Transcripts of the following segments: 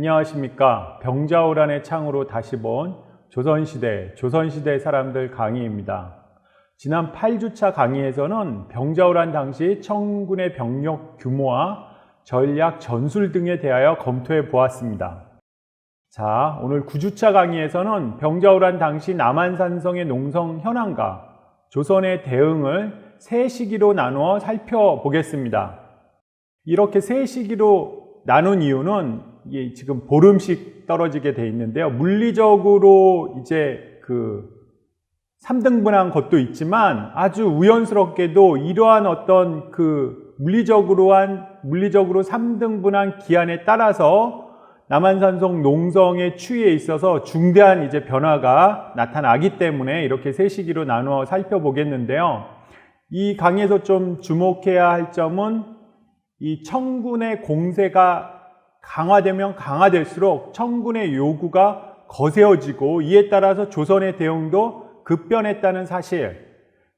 안녕하십니까. 병자호란의 창으로 다시 본 조선시대 사람들 강의입니다. 지난 8주차 강의에서는 병자호란 당시 청군의 병력 규모와 전략 전술 등에 대하여 검토해 보았습니다. 자, 오늘 9주차 강의에서는 병자호란 당시 남한산성의 농성 현황과 조선의 대응을 세 시기로 나누어 살펴보겠습니다. 이렇게 세 시기로 나눈 이유는 지금 보름씩 떨어지게 돼 있는데요. 물리적으로 이제 3등분한 것도 있지만 아주 우연스럽게도 이러한 어떤 물리적으로 3등분한 기한에 따라서 남한산성 농성의 추이에 있어서 중대한 이제 변화가 나타나기 때문에 이렇게 세 시기로 나누어 살펴보겠는데요. 이 강의에서 좀 주목해야 할 점은 이 청군의 공세가 강화되면 강화될수록 청군의 요구가 거세어지고 이에 따라서 조선의 대응도 급변했다는 사실,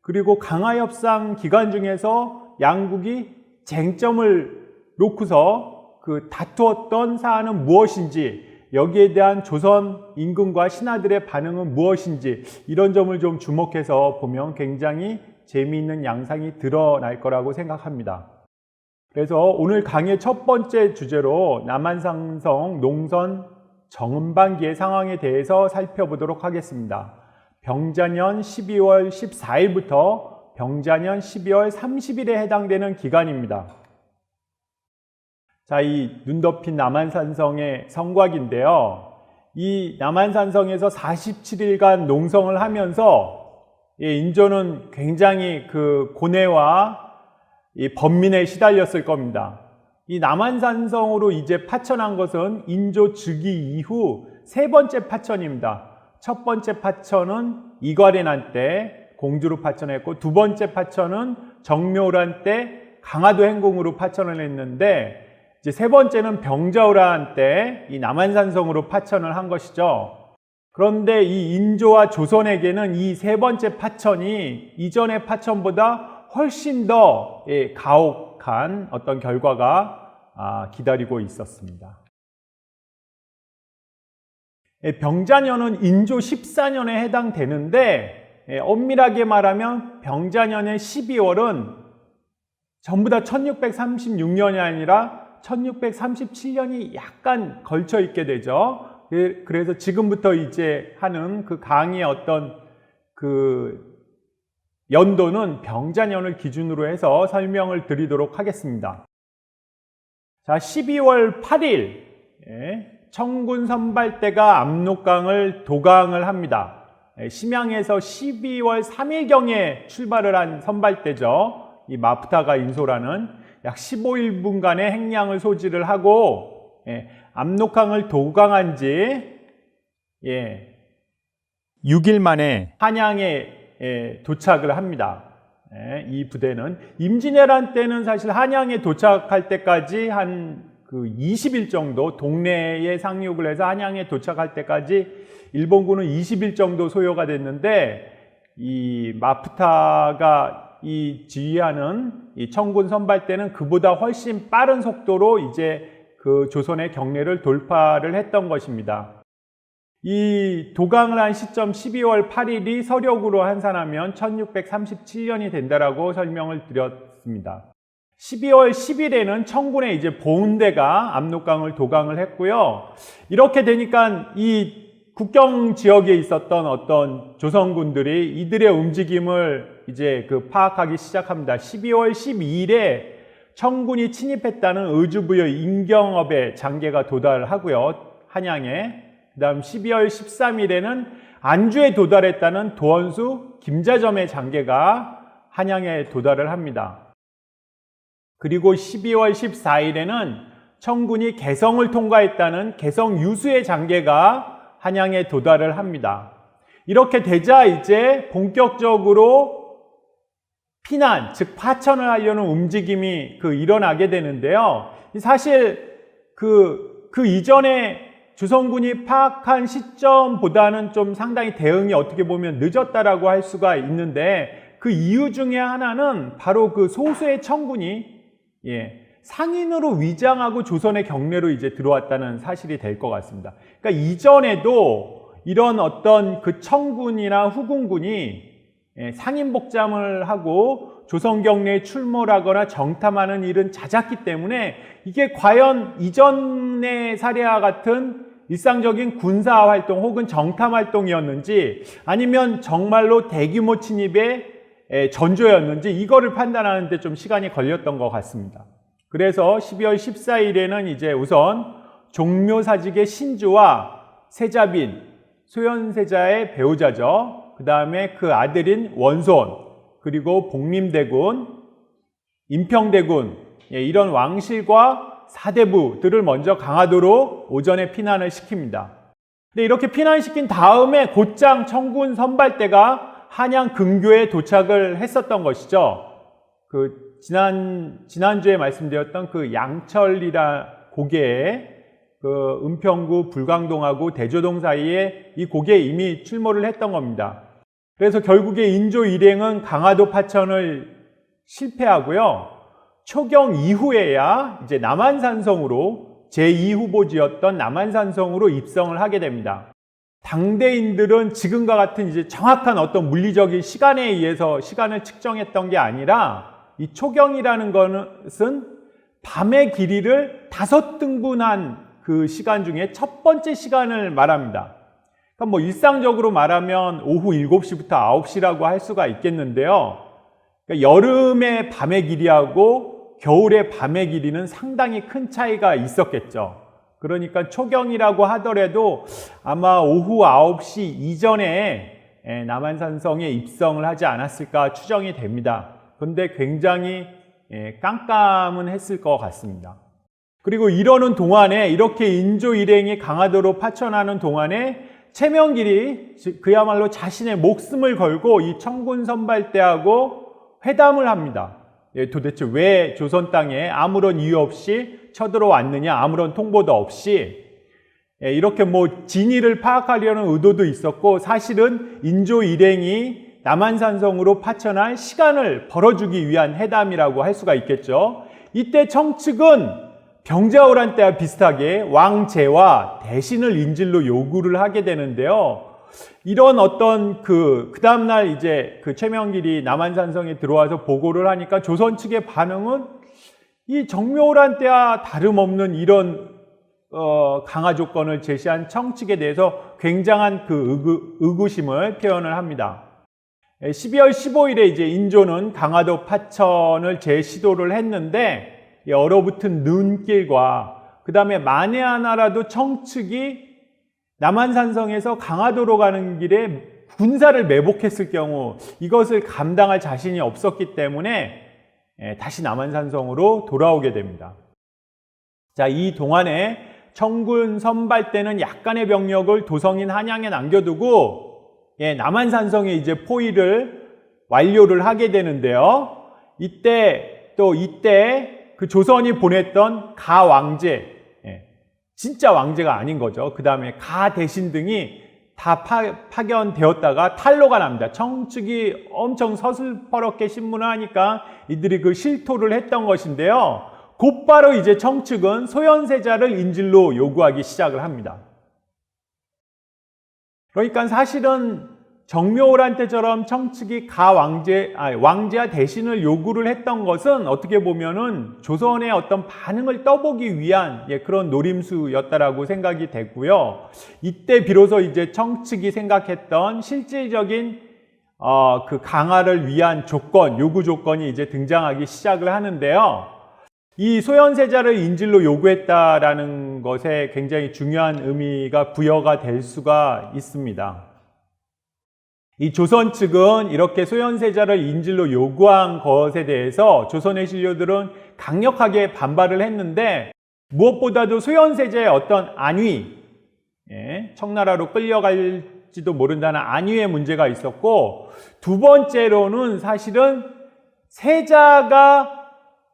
그리고 강화협상 기간 중에서 양국이 쟁점을 놓고서 다투었던 사안은 무엇인지, 여기에 대한 조선 임금과 신하들의 반응은 무엇인지, 이런 점을 좀 주목해서 보면 굉장히 재미있는 양상이 드러날 거라고 생각합니다. 그래서 오늘 강의 첫 번째 주제로 남한산성 농선 정은반기의 상황에 대해서 살펴보도록 하겠습니다. 병자년 12월 14일부터 병자년 12월 30일에 해당되는 기간입니다. 자, 이 눈 덮인 남한산성의 성곽인데요. 이 남한산성에서 47일간 농성을 하면서 인조는 굉장히 고뇌와 이 번민에 시달렸을 겁니다. 이 남한산성으로 이제 파천한 것은 인조 즉위 이후 세 번째 파천입니다. 첫 번째 파천은 이괄해난 때 공주로 파천했고, 두 번째 파천은 정묘호란 때 강화도 행궁으로 파천을 했는데, 이제 세 번째는 병자호란 때 이 남한산성으로 파천을 한 것이죠. 그런데 이 인조와 조선에게는 이 세 번째 파천이 이전의 파천보다 훨씬 더 가혹한 어떤 결과가 기다리고 있었습니다. 병자년은 인조 14년에 해당되는데, 엄밀하게 말하면 병자년의 12월은 전부 다 1636년이 아니라 1637년이 약간 걸쳐 있게 되죠. 그래서 지금부터 이제 하는 강의의 어떤 연도는 병자년을 기준으로 해서 설명을 드리도록 하겠습니다. 자, 12월 8일 청군 선발대가 압록강을 도강을 합니다. 심양에서 12월 3일경에 출발을 한 선발대죠. 이 마프타가 인솔하는 약 15일분간의 행량을 소지를 하고 압록강을 도강한 지 6일 만에 한양에 도착을 합니다. 이 부대는 임진왜란 때는 사실 한양에 도착할 때까지 한 20일 정도, 동네에 상륙을 해서 한양에 도착할 때까지 일본군은 20일 정도 소요가 됐는데, 이 마프타가 이 지휘하는 이 청군 선발대는 그보다 훨씬 빠른 속도로 이제 조선의 경내를 돌파를 했던 것입니다. 이 도강을 한 시점 12월 8일이 서력으로 환산하면 1637년이 된다라고 설명을 드렸습니다. 12월 10일에는 청군의 이제 보훈대가 압록강을 도강을 했고요. 이렇게 되니까 이 국경 지역에 있었던 어떤 조선군들이 이들의 움직임을 이제 파악하기 시작합니다. 12월 12일에 청군이 침입했다는 의주부여 임경업의 장계가 도달하고요, 한양에. 그 다음 12월 13일에는 안주에 도달했다는 도원수 김자점의 장계가 한양에 도달을 합니다. 그리고 12월 14일에는 청군이 개성을 통과했다는 개성 유수의 장계가 한양에 도달을 합니다. 이렇게 되자 이제 본격적으로 피난, 즉 파천을 하려는 움직임이 일어나게 되는데요. 사실 그 이전에 조선군이 파악한 시점보다는 좀 상당히 대응이 어떻게 보면 늦었다라고 할 수가 있는데, 그 이유 중에 하나는 바로 소수의 청군이 상인으로 위장하고 조선의 경내로 이제 들어왔다는 사실이 될 것 같습니다. 그러니까 이전에도 이런 어떤 그 청군이나 후궁군이 상인 복장을 하고 조선 경내에 출몰하거나 정탐하는 일은 잦았기 때문에 이게 과연 이전의 사례와 같은 일상적인 군사 활동 혹은 정탐 활동이었는지 아니면 정말로 대규모 침입의 전조였는지 이거를 판단하는 데 좀 시간이 걸렸던 것 같습니다. 그래서 12월 14일에는 이제 우선 종묘사직의 신주와 세자빈, 소현세자의 배우자죠. 그 다음에 그 아들인 원손, 그리고 복림대군, 임평대군, 이런 왕실과 사대부들을 먼저 강화도로 오전에 피난을 시킵니다. 근데 이렇게 피난시킨 다음에 곧장 청군 선발대가 한양 근교에 도착을 했었던 것이죠. 그 지난주에 말씀드렸던 그 양철이라 고개에 그 은평구 불광동하고 대조동 사이에 이 고개에 이미 출몰을 했던 겁니다. 그래서 결국에 인조 일행은 강화도 파천을 실패하고요. 초경 이후에야 이제 남한산성으로 제2후보지였던 남한산성으로 입성을 하게 됩니다. 당대인들은 지금과 같은 이제 정확한 어떤 물리적인 시간에 의해서 시간을 측정했던 게 아니라 이 초경이라는 것은 밤의 길이를 5등분한 그 시간 중에 첫 번째 시간을 말합니다. 그러니까 뭐 일상적으로 말하면 오후 7시부터 9시라고 할 수가 있겠는데요. 그러니까 여름의 밤의 길이하고 겨울의 밤의 길이는 상당히 큰 차이가 있었겠죠. 그러니까 초경이라고 하더라도 아마 오후 9시 이전에 남한산성에 입성을 하지 않았을까 추정이 됩니다. 그런데 굉장히 깜깜은 했을 것 같습니다. 그리고 이러는 동안에 이렇게 인조 일행이 강화도로 파천하는 동안에 최명길이 그야말로 자신의 목숨을 걸고 이 청군 선발대하고 회담을 합니다. 도대체 왜 조선 땅에 아무런 이유 없이 쳐들어왔느냐, 아무런 통보도 없이 이렇게 뭐 진위를 파악하려는 의도도 있었고 사실은 인조 일행이 남한산성으로 파천할 시간을 벌어주기 위한 회담이라고 할 수가 있겠죠. 이때 청측은 병자호란 때와 비슷하게 왕제와 대신을 인질로 요구를 하게 되는데요. 이런 어떤 그 다음날 이제 그 최명길이 남한산성에 들어와서 보고를 하니까 조선 측의 반응은 이 정묘호란 때와 다름없는 이런 강화 조건을 제시한 청측에 대해서 굉장한 그 의구심을 표현을 합니다. 12월 15일에 이제 인조는 강화도 파천을 재시도를 했는데 얼어붙은 눈길과 그 다음에 만에 하나라도 청측이 남한산성에서 강화도로 가는 길에 군사를 매복했을 경우 이것을 감당할 자신이 없었기 때문에 다시 남한산성으로 돌아오게 됩니다. 자, 이 동안에 청군 선발대는 약간의 병력을 도성인 한양에 남겨두고 남한산성에 이제 포위를 완료를 하게 되는데요. 이때 그 조선이 보냈던 가 왕제, 진짜 왕제가 아닌 거죠. 그 다음에 가 대신 등이 다 파견되었다가 탈로가 납니다. 청측이 엄청 서슬퍼렇게 신문을 하니까 이들이 그 실토를 했던 것인데요. 곧바로 이제 청측은 소현세자를 인질로 요구하기 시작을 합니다. 그러니까 사실은 정묘호란 때처럼 청측이 왕제와 대신을 요구를 했던 것은 어떻게 보면은 조선의 어떤 반응을 떠보기 위한 그런 노림수였다라고 생각이 되고요. 이때 비로소 이제 청측이 생각했던 실질적인 그 강화를 위한 요구 조건이 이제 등장하기 시작을 하는데요. 이 소현세자를 인질로 요구했다라는 것에 굉장히 중요한 의미가 부여가 될 수가 있습니다. 이 조선 측은 이렇게 소현세자를 인질로 요구한 것에 대해서 조선의 신료들은 강력하게 반발을 했는데 무엇보다도 소현세자의 어떤 안위, 청나라로 끌려갈지도 모른다는 안위의 문제가 있었고 두 번째로는 사실은 세자가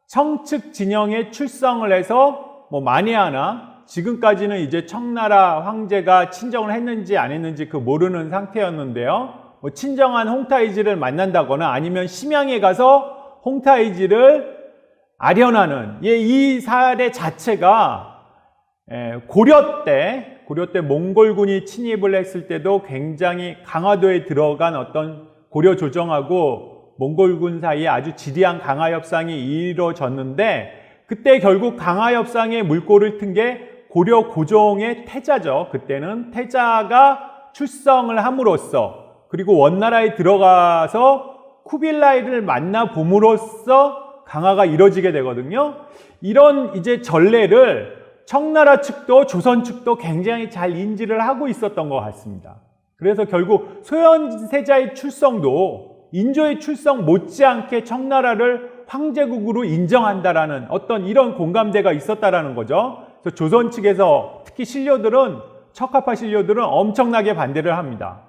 청측 진영에 출성을 해서 만에 하나 지금까지는 이제 청나라 황제가 친정을 했는지 안 했는지 모르는 상태였는데요. 친정한 홍타이지를 만난다거나 아니면 심양에 가서 홍타이지를 아련하는 이 사례 자체가 고려 때 몽골군이 침입을 했을 때도 굉장히 강화도에 들어간 어떤 고려 조정하고 몽골군 사이에 아주 지리한 강화 협상이 이루어졌는데, 그때 결국 강화 협상에 물꼬를 튼 게 고려 고종의 태자죠. 그때는 태자가 출성을 함으로써, 그리고 원나라에 들어가서 쿠빌라이를 만나 봄으로써 강화가 이뤄지게 되거든요. 이런 이제 전례를 청나라 측도 조선 측도 굉장히 잘 인지를 하고 있었던 것 같습니다. 그래서 결국 소현세자의 출성도 인조의 출성 못지않게 청나라를 황제국으로 인정한다라는 어떤 이런 공감대가 있었다라는 거죠. 그래서 조선 측에서 특히 척합파 신료들은 엄청나게 반대를 합니다.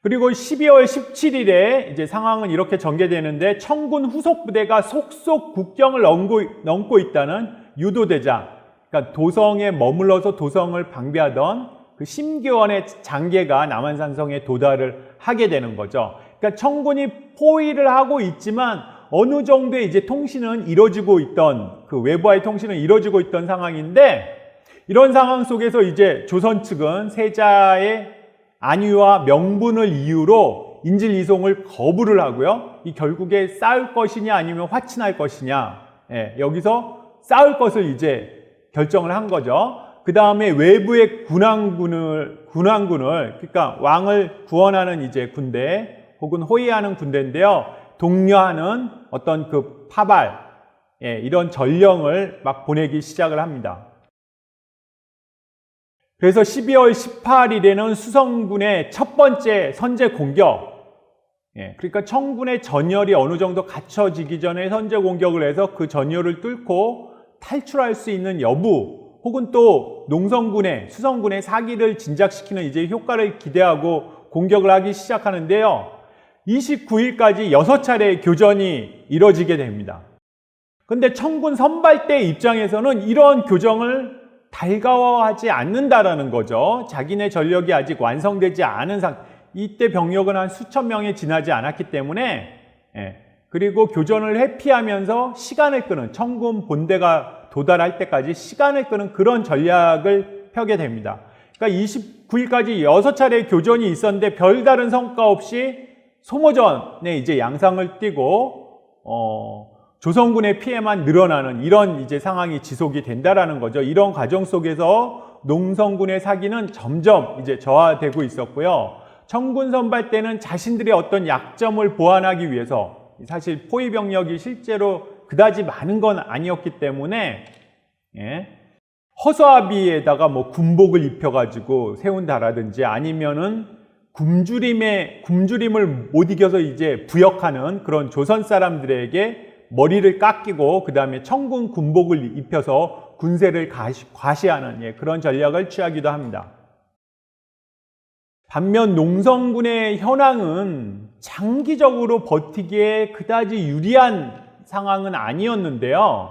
그리고 12월 17일에 이제 상황은 이렇게 전개되는데, 청군 후속 부대가 속속 국경을 넘고 있다는 유도대장, 그러니까 도성에 머물러서 도성을 방비하던 그 심기원의 장계가 남한산성에 도달을 하게 되는 거죠. 그러니까 청군이 포위를 하고 있지만 어느 정도의 이제 통신은 이루어지고 있던, 그 외부와의 통신은 이루어지고 있던 상황인데, 이런 상황 속에서 이제 조선 측은 세자의 안위와 명분을 이유로 인질 이송을 거부를 하고요. 이 결국에 싸울 것이냐 아니면 화친할 것이냐, 여기서 싸울 것을 이제 결정을 한 거죠. 그 다음에 외부의 군왕군을, 그러니까 왕을 구원하는 이제 군대 혹은 호위하는 군대인데요, 독려하는 어떤 그 파발, 이런 전령을 막 보내기 시작을 합니다. 그래서 12월 18일에는 수성군의 첫 번째 선제 공격, 그러니까 청군의 전열이 어느 정도 갖춰지기 전에 선제 공격을 해서 그 전열을 뚫고 탈출할 수 있는 여부, 혹은 또 수성군의 사기를 진작시키는 이제 효과를 기대하고 공격을 하기 시작하는데요, 29일까지 6차례의 교전이 이뤄지게 됩니다. 그런데 청군 선발대 입장에서는 이런 교정을 달가워하지 않는다라는 거죠. 자기네 전력이 아직 완성되지 않은 이때 병력은 한 수천 명에 지나지 않았기 때문에, 그리고 교전을 회피하면서 시간을 끄는, 청군 본대가 도달할 때까지 시간을 끄는 그런 전략을 펴게 됩니다. 그러니까 29일까지 6차례의 교전이 있었는데 별다른 성과 없이 소모전에 이제 양상을 띠고 조선군의 피해만 늘어나는 이런 이제 상황이 지속이 된다라는 거죠. 이런 과정 속에서 농성군의 사기는 점점 이제 저하되고 있었고요. 청군 선발대는 자신들의 어떤 약점을 보완하기 위해서, 사실 포위 병력이 실제로 그다지 많은 건 아니었기 때문에, 허수아비에다가 뭐 군복을 입혀가지고 세운다라든지, 아니면은 굶주림을 못 이겨서 이제 부역하는 그런 조선 사람들에게 머리를 깎이고 그 다음에 청군 군복을 입혀서 군세를 과시하는 그런 전략을 취하기도 합니다. 반면 농성군의 현황은 장기적으로 버티기에 그다지 유리한 상황은 아니었는데요.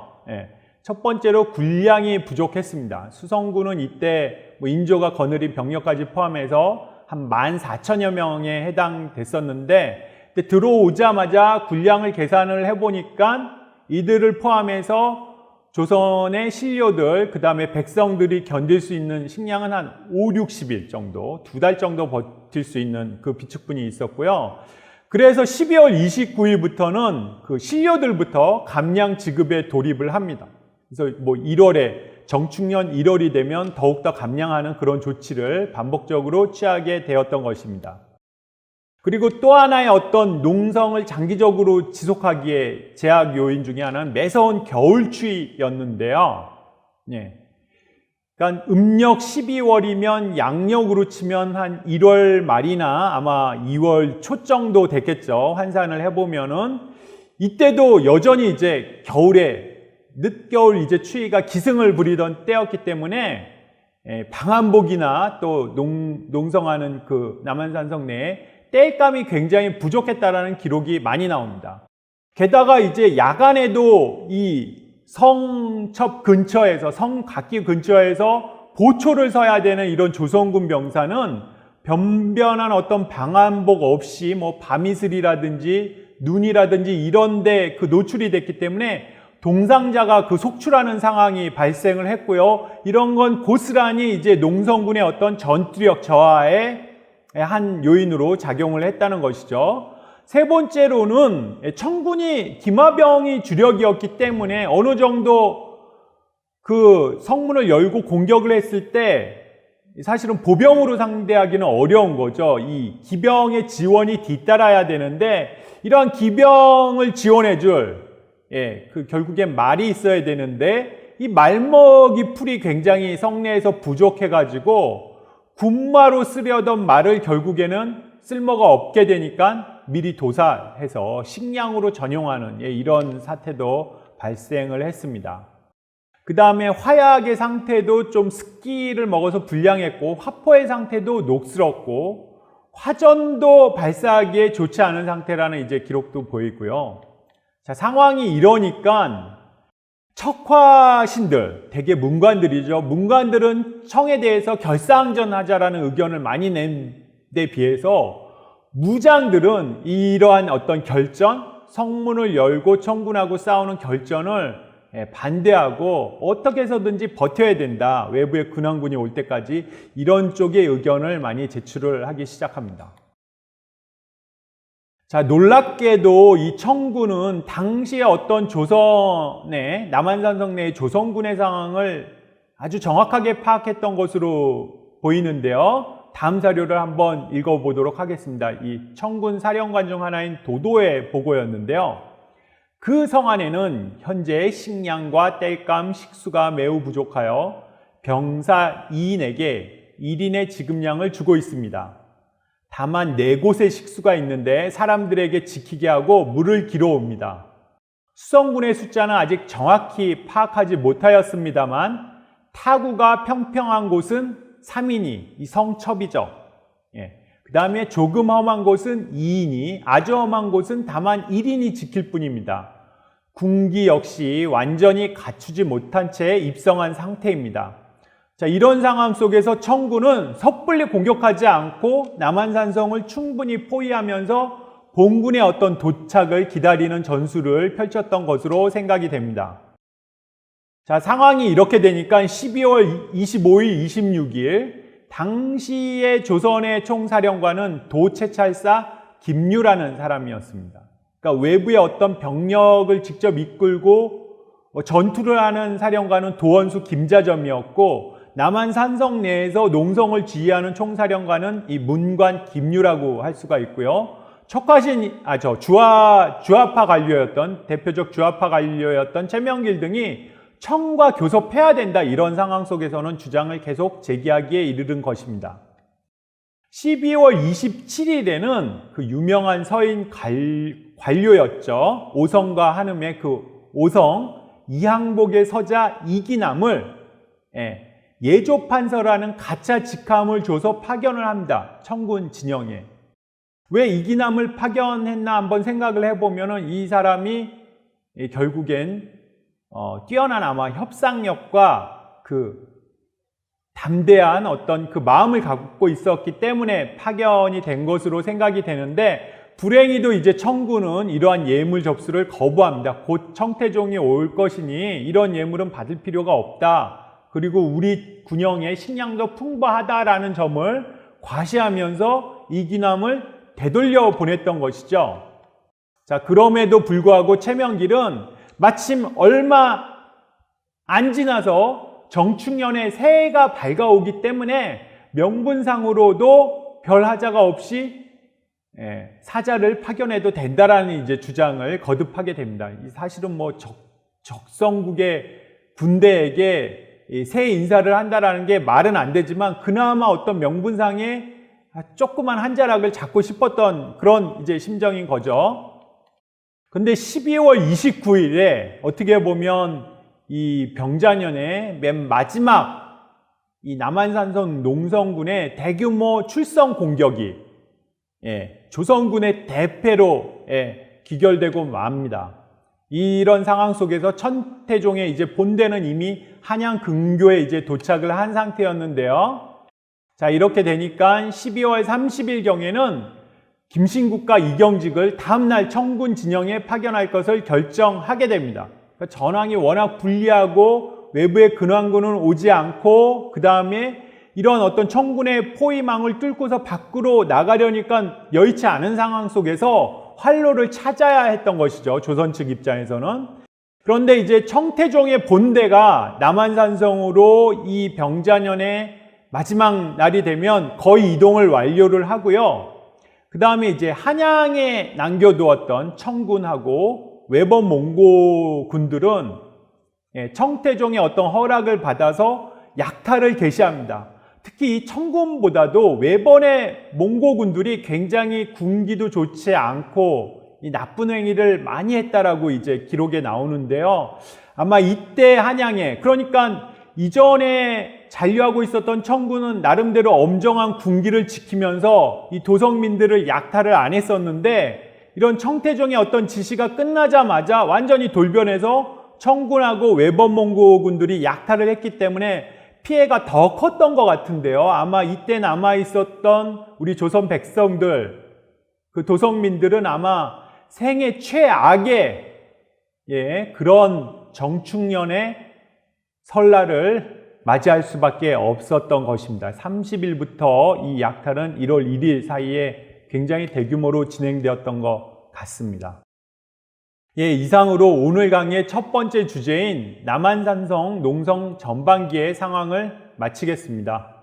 첫 번째로 군량이 부족했습니다. 수성군은 이때 인조가 거느린 병력까지 포함해서 한 14,000여 명에 해당됐었는데, 들어오자마자 군량을 계산을 해보니까 이들을 포함해서 조선의 신료들, 그 다음에 백성들이 견딜 수 있는 식량은 한 5, 60일 정도, 2달 정도 버틸 수 있는 그 비축분이 있었고요. 그래서 12월 29일부터는 그 신료들부터 감량 지급에 돌입을 합니다. 그래서 뭐 1월에, 정축년 1월이 되면 더욱더 감량하는 그런 조치를 반복적으로 취하게 되었던 것입니다. 그리고 또 하나의 어떤 농성을 장기적으로 지속하기에 제약 요인 중에 하나는 매서운 겨울추위였는데요. 그러니까 음력 12월이면 양력으로 치면 한 1월 말이나 아마 2월 초 정도 됐겠죠. 환산을 해보면은 이때도 여전히 이제 겨울에 늦겨울 이제 추위가 기승을 부리던 때였기 때문에 방한복이나 또 농성하는 그 남한산성 내에 땔감이 굉장히 부족했다라는 기록이 많이 나옵니다. 게다가 이제 야간에도 이 성첩 근처에서, 성각기 근처에서 보초를 서야 되는 이런 조선군 병사는 변변한 어떤 방한복 없이 뭐 밤이슬이라든지 눈이라든지 이런데 그 노출이 됐기 때문에 동상자가 그 속출하는 상황이 발생을 했고요. 이런 건 고스란히 이제 농성군의 어떤 전투력 저하의 한 요인으로 작용을 했다는 것이죠. 세 번째로는 청군이 기마병이 주력이었기 때문에 어느 정도 그 성문을 열고 공격을 했을 때 사실은 보병으로 상대하기는 어려운 거죠. 이 기병의 지원이 뒤따라야 되는데 이러한 기병을 지원해줄 결국엔 말이 있어야 되는데 이 말먹이 풀이 굉장히 성내에서 부족해가지고 군마로 쓰려던 말을 결국에는 쓸모가 없게 되니까 미리 도살해서 식량으로 전용하는 이런 사태도 발생을 했습니다. 그 다음에 화약의 상태도 좀 습기를 먹어서 불량했고 화포의 상태도 녹슬었고 화전도 발사하기에 좋지 않은 상태라는 이제 기록도 보이고요. 자, 상황이 이러니까 척화신들, 대개 문관들이죠. 문관들은 청에 대해서 결사항전하자라는 의견을 많이 낸 데 비해서 무장들은 이러한 어떤 결전, 성문을 열고 청군하고 싸우는 결전을 반대하고 어떻게 해서든지 버텨야 된다. 외부의 근황군이 올 때까지 이런 쪽의 의견을 많이 제출을 하기 시작합니다. 자, 놀랍게도 이 청군은 당시에 어떤 조선의 남한산성 내의 조선군의 상황을 아주 정확하게 파악했던 것으로 보이는데요. 다음 자료를 한번 읽어보도록 하겠습니다. 이 청군 사령관 중 하나인 도도의 보고였는데요. 그 성안에는 현재 식량과 땔감, 식수가 매우 부족하여 병사 2인에게 1인의 지급량을 주고 있습니다. 다만 4곳의 식수가 있는데 사람들에게 지키게 하고 물을 길어옵니다. 수성군의 숫자는 아직 정확히 파악하지 못하였습니다만 타구가 평평한 곳은 3인이 이 성첩이죠. 그 다음에 조금 험한 곳은 2인이, 아주 험한 곳은 다만 1인이 지킬 뿐입니다. 군기 역시 완전히 갖추지 못한 채 입성한 상태입니다. 자, 이런 상황 속에서 청군은 섣불리 공격하지 않고 남한산성을 충분히 포위하면서 본군의 어떤 도착을 기다리는 전술을 펼쳤던 것으로 생각이 됩니다. 자, 상황이 이렇게 되니까 12월 25일, 26일 당시의 조선의 총사령관은 도채찰사 김유라는 사람이었습니다. 그러니까 외부의 어떤 병력을 직접 이끌고 전투를 하는 사령관은 도원수 김자점이었고 남한산성 내에서 농성을 지휘하는 총사령관은 이 문관 김유라고 할 수가 있고요. 주화파 관료였던 대표적 주화파 관료였던 최명길 등이 청과 교섭해야 된다 이런 상황 속에서는 주장을 계속 제기하기에 이르는 것입니다. 12월 27일에는 그 유명한 서인 관료였죠. 오성과 한음의 그 오성 이항복의 서자 이기남을 예조판서라는 가짜 직함을 줘서 파견을 합니다. 청군 진영에. 왜 이기남을 파견했나 한번 생각을 해보면은 이 사람이 결국엔 뛰어난 아마 협상력과 그 담대한 어떤 그 마음을 갖고 있었기 때문에 파견이 된 것으로 생각이 되는데 불행히도 이제 청군은 이러한 예물 접수를 거부합니다. 곧 청태종이 올 것이니 이런 예물은 받을 필요가 없다. 그리고 우리 군영에 식량도 풍부하다라는 점을 과시하면서 이기남을 되돌려 보냈던 것이죠. 자, 그럼에도 불구하고 최명길은 마침 얼마 안 지나서 정축년에 새해가 밝아오기 때문에 명분상으로도 별 하자가 없이 사자를 파견해도 된다라는 이제 주장을 거듭하게 됩니다. 사실은 뭐 적성국의 군대에게 새 인사를 한다라는 게 말은 안 되지만 그나마 어떤 명분상에 조그만 한 자락을 잡고 싶었던 그런 이제 심정인 거죠. 근데 12월 29일에 어떻게 보면 이 병자년의 맨 마지막 이 남한산성 농성군의 대규모 출성 공격이 조선군의 대패로 기결되고 맙니다. 이런 상황 속에서 천태종의 이제 본대는 이미 한양 근교에 이제 도착을 한 상태였는데요. 자, 이렇게 되니까 12월 30일 경에는 김신국과 이경직을 다음날 청군 진영에 파견할 것을 결정하게 됩니다. 그러니까 전황이 워낙 불리하고 외부의 근황군은 오지 않고 그 다음에 이런 어떤 청군의 포위망을 뚫고서 밖으로 나가려니까 여의치 않은 상황 속에서 활로를 찾아야 했던 것이죠. 조선 측 입장에서는. 그런데 이제 청태종의 본대가 남한산성으로 이 병자년의 마지막 날이 되면 거의 이동을 완료를 하고요. 그 다음에 이제 한양에 남겨두었던 청군하고 외번 몽고군들은 청태종의 어떤 허락을 받아서 약탈을 개시합니다. 특히 이 청군보다도 외번의 몽고군들이 굉장히 군기도 좋지 않고 이 나쁜 행위를 많이 했다라고 이제 기록에 나오는데요. 아마 이때 한양에, 그러니까 이전에 잔류하고 있었던 청군은 나름대로 엄정한 군기를 지키면서 이 도성민들을 약탈을 안 했었는데, 이런 청태종의 어떤 지시가 끝나자마자 완전히 돌변해서 청군하고 외번 몽고군들이 약탈을 했기 때문에 피해가 더 컸던 것 같은데요. 아마 이때 남아 있었던 우리 조선 백성들, 그 도성민들은 아마 생애 최악의 그런 정축년의 설날을 맞이할 수밖에 없었던 것입니다. 30일부터 이 약탈은 1월 1일 사이에 굉장히 대규모로 진행되었던 것 같습니다. 이상으로 오늘 강의의 첫 번째 주제인 남한산성 농성 전반기의 상황을 마치겠습니다.